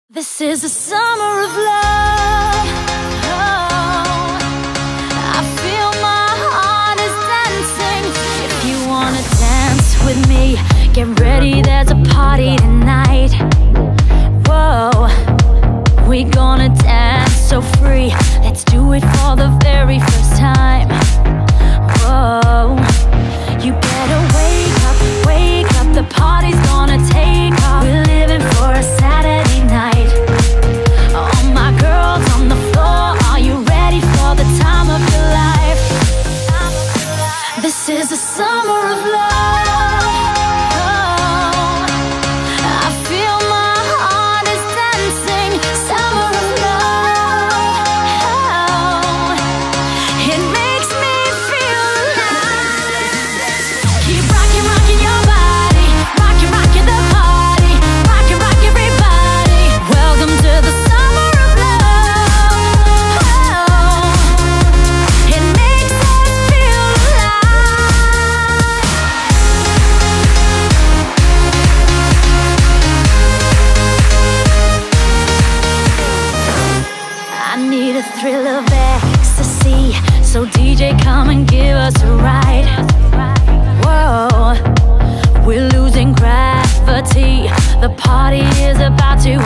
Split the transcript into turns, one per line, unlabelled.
This is the summer of love. Oh, I feel my heart is dancing. If you wanna dance with me, get ready, there's a party tonight. Whoa, we gonna dance so free. Let's do it for the very first time. Whoa, you better wake up, the party's gonna take off. We're living for a Saturday night. All my girls on the floor, are you ready for the time of your life? This is the summer of love. Oh, I feel my heart is dancing. Summer of love. Oh, it makes me feel alive. Keep rocking, rocking your body. Rocking, rocking the party. Rocking, rock everybody. Welcome to the summer of love. Oh, it makes us feel alive. I need a thrill of ecstasy, so DJ, come and give us a ride. Whoa, we're losing gravity. The party is about to